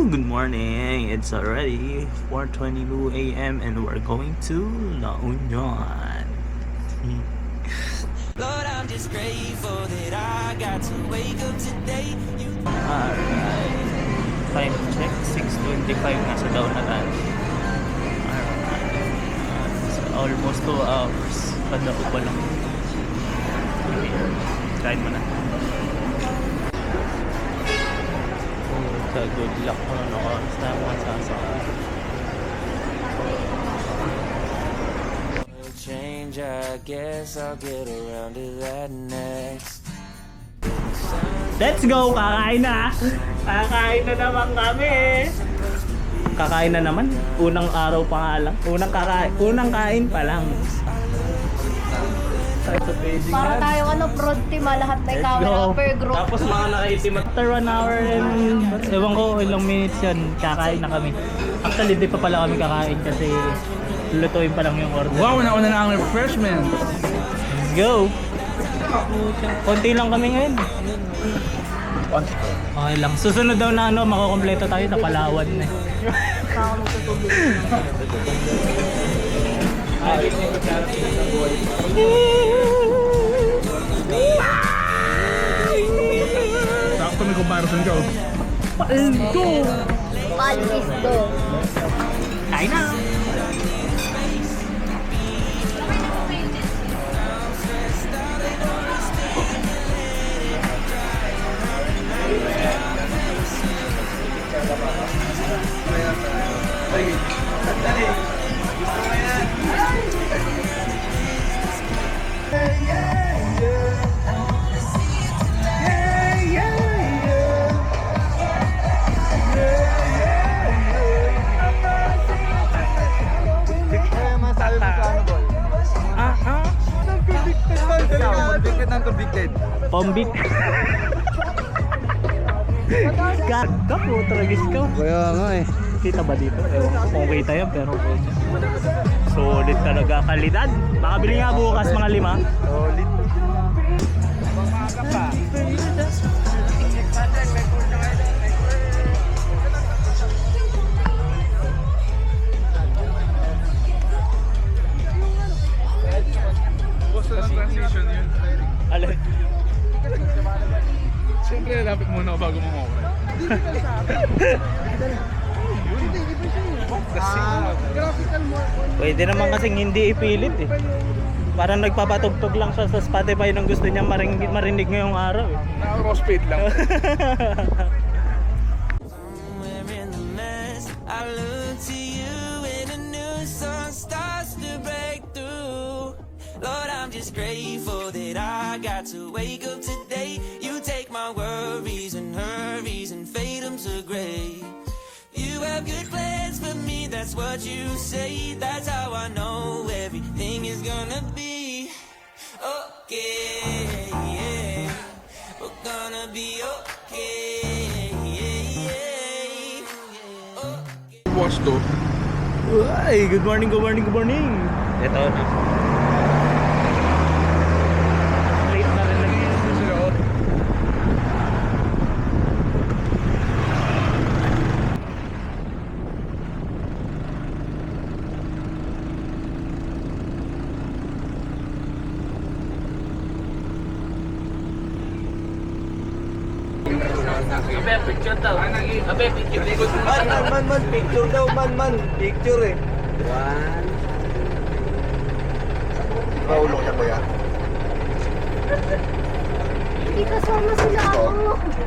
good morning. It's already 4:22 a.m. and we're going to La Union. Lord, I'm just grateful that I got to wake up today. Alright. Time check, 6:25 na sa daw na tayo. Alright. So almost 2 hours. Padako pa lang. Try mo na. So good luck mo na oras na masasakay. Change, I guess I'll get around to that next. Let's go! Kakain na! Kakain na naman kami! Kakain na naman? Unang araw pa nga lang. Unang kain pa lang. Para tayo fraud team, lahat may camera per group. Tapos mga nakaitim. After 1 hour and ewan ko ilang minutes yan, kakain na kami. Actually di pa pala kami kakain kasi lutuin pa lang yung order. Wow, nauna na ang refreshment. Let's go! Konti lang kami ngayon. Okay lang. Susunod daw na makukompleto tayo sa Palawan na. Sakto may comparison ka. Paldo! Paldo. Kain na! Pombik. Ganda po, tragis ka. Kaya nga eh. Kita ba dito? Ewan ko kung kita yan pero solid talaga kalidad. Makabili nga bukas mga 5. Solid. Gusto ng transition yun. Alay. Siyempre, lapit muna ako bago mamawala. Pwede naman kasing hindi ipilit eh. Parang nagpapatugtog lang siya sa Spotify nung gusto niya marinig ngayong araw eh. Naka-crossfade lang. Somewhere in the mess, I look to you and a new sun starts to break through. Lord, I'm just grateful that I got to wake up today. You take my worries and hurries and fade them to gray. You have good plans for me, that's what you say. That's how I know everything is gonna be okay. Yeah. We're gonna be okay. Yeah. Okay. Watch to. Ay, good morning, good morning, good morning. Ito na. Late na rin lang yun. Abe, picture daw. Abe, picture. Man, picture daw, man, picture eh. One. Paulong niya kuya. Hindi kasama sila ako.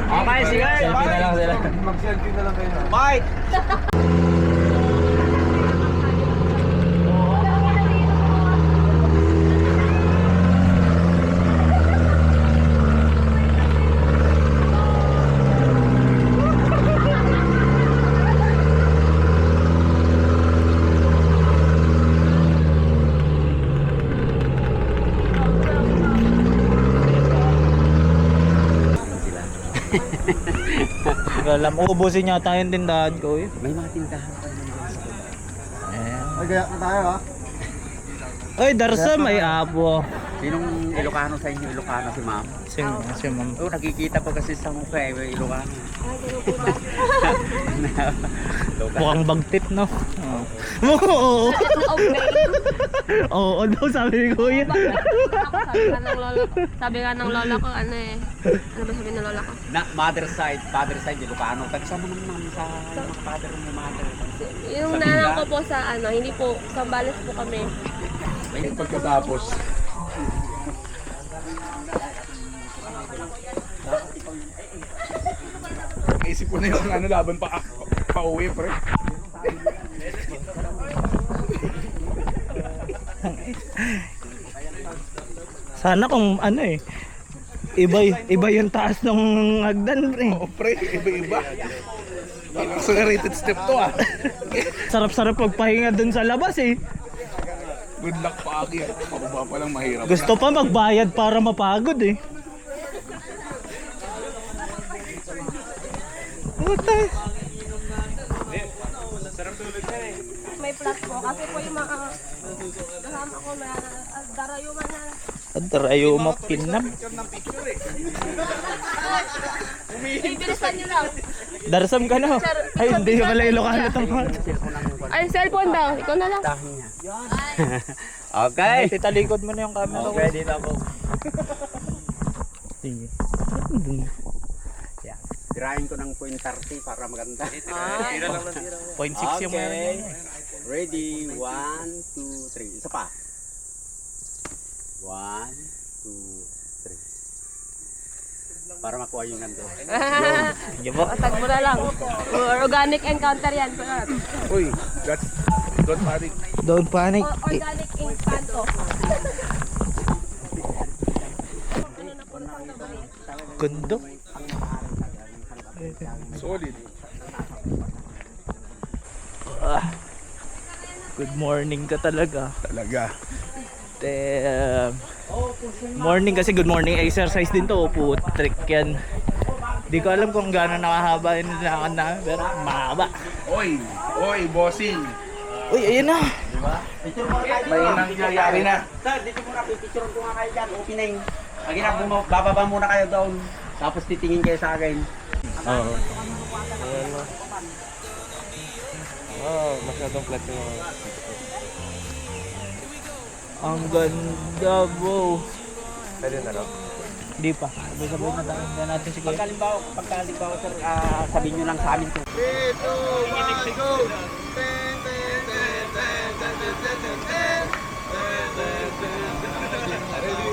Okay, sige. Selfie na lang sila. Mag-selfie na lang kayo. Bye! Alam, uubusin niya tayong tindahan ko eh. May mga tindahan pa naman. Ayan. Ay, kaya na tayo ha? Ay, Darsa, may apo. Sinong Ilocano sa inyo? Ilocano si ma'am? Si ma'am. Oo, nakikita ko kasi sa mukha eh, may Ilocano. Mukhang bagtit, no? Oo. Oo daw, sabi ni Kuya. Sabi nga ng lola ko, ano eh. Ano ba sabi ng lola ko? Na father side, Ilocano. Tagsama naman sa mga father mo, mother. Yung nanang ko po sa ano, hindi po, Sambales po kami. Pagkatapos, naisip ko na yung ano, laban pa uwi, pre. Sana kung ano eh. Iba yung taas ng hagdan, pre. Oo, pre, iba-iba. Accelerated step to, ah. Sarap-sarap magpahinga dun sa labas eh. Good luck pa, Aki. Pababa pa lang, mahirap. Gusto pa magbayad para mapagod eh. Puta. May plus po, kasi po yung mga kasama ko, may darayuman na. Adrayo mo kinam. Ibilisan nyo lang. Darsam ka na. Ay, hindi pala Ilocano tong mga. Ay, cellphone daw. Ikaw na lang. Okay. Titalikod mo na yung camera. Okay, dito ako. Sige. Yeah. Tirahin ko ng 0.30 para maganda. 0.6 yung Okay. Ready? 1, 2, 3. Isa pa. 1, 2, 3. Para makuha yung ganito. Tag mo na lang. Organic encounter yan. Uy, don't panic. Don't panic. Organic encanto. Gundo. Solid. Good morning ka talaga. Talaga. Morning kasi good morning exercise din to. Trick yan. Di ko alam kung gaano nakahaba yung nilakad namin, pero mahaba. Oy, bossing. Uy, ayun na. May nangyayari na. Sir, dito muna, pipicturean ko nga kayo dyan. Opening. Lagi na, bababa muna kayo doon. Tapos titingin kayo sa akin. Oo. Masyadong flat yung Ang ganda, bro. pwede na, no? Di pa. Sabay-sabay na tayo. Hindi natin si Kuya. Pagkalimbawa, sir, sabihin nyo lang sa amin. 3, 2, 1, go!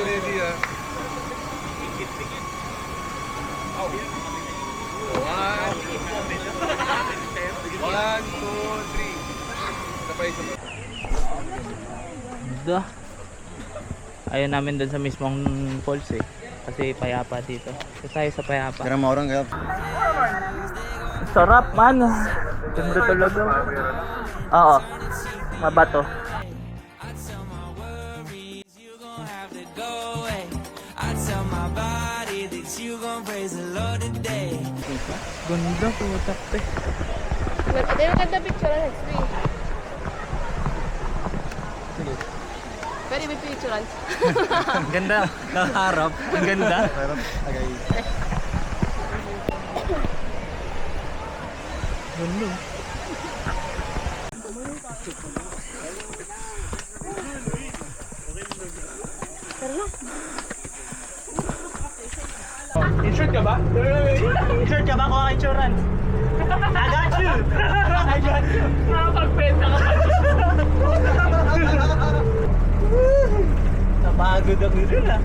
Ready, ah. One, two, three. Sabay. Ganda. Ayaw namin dun sa mismong falls eh. Kasi payapa dito. Kasi tayo sa payapa. Kaya mo orang kaya. Sarap man. Ganda talaga. Oo. Mabato. I tell my body that you gon' praise the Lord today. Ganda po. Takte. Ito yung ganda picture. Next week. Pwede may picture. Ang ganda. Nakaharap. Ang ganda. Ganda. In-short ka ba? Shirt ka ba? Kuha ka insurance. I got you. I got you. Nakapagpenta ka pa. Napagod ako rin ah.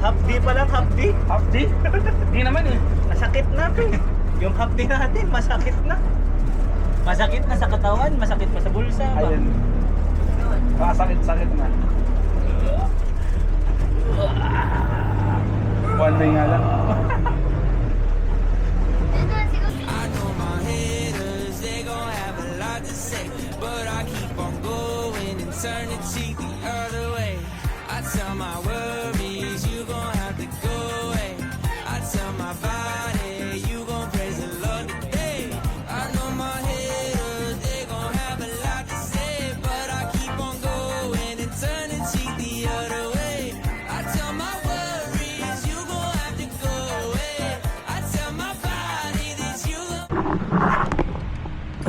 Half D pa lang, half D. Half day? Hindi naman eh. Masakit na to. Yung half D natin, masakit na. Masakit na sa katawan, masakit pa sa bulsa. Ba? Ayun. Sakit na. One day nga lang. I know my haters, they gon' have a lot to say, but I keep on going and turn the cheek the other way. I tell my worries, you gon' have to go away. I tell my body, you gon' praise the Lord today. I know my haters, they gon' have a lot to say, but I keep on going and turn the cheek the other way. I tell my worries, you gon' have to go away. I tell my body that you gon'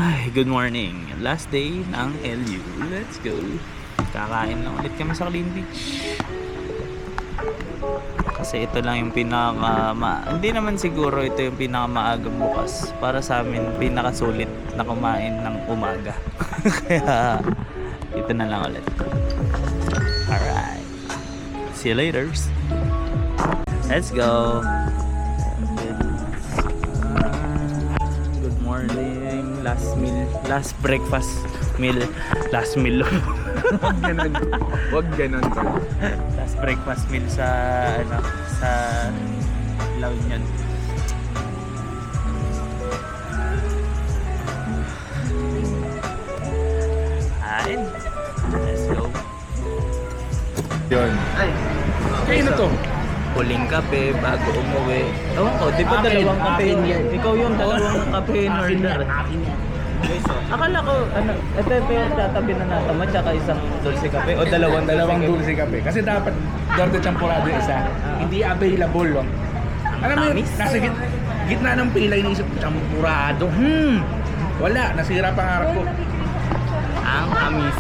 Ay, good morning. Last day ng LU. Let's go. Kakain na ulit kami sa Clean Beach. Kasi ito lang yung hindi naman siguro ito yung pinakamaagang bukas. Para sa amin, pinakasulit na kumain ng umaga. Kaya, ito na lang ulit. Alright. See you later. Let's go. Good morning. Last meal. Last breakfast meal. Last meal. Huwag ganun. Huwag ganun. Last breakfast meal sa La Union. Kain. Let's go. Yun. Kayo na to. Huling kape bago umuwi. Ewan ko, di ba dalawang kape yun? Ikaw yung dalawang kape in order. Akala ko, ito yung tatabi na natama tsaka isang dulce kape o dalawang Dulce kape. Kasi dapat Dorde Champurado yung isa. Hindi available. Oh. Alam mo yun, Tamis? nasa gitna ng pilay ni isip, Champurado. Wala, nasira pangarap ko. Ang amis.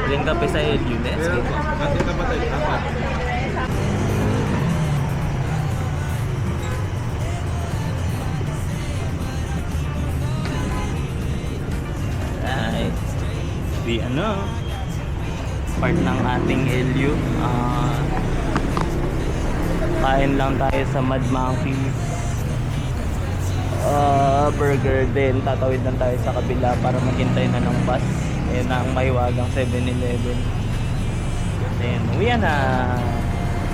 Huling kape sa LU. Let's go. Natin na ba tayo? Apat. Right. Part ng ating LU. Kain lang tayo sa Mad Monkeys. Burger din. Tatawid lang tayo sa kabila para maghintay na ng bus. Ayan na ang mahiwagang 7-Eleven. Then, uwi na.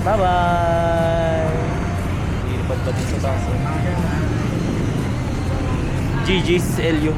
Bye-bye! Ilipat pa din sa baso. GG's LU.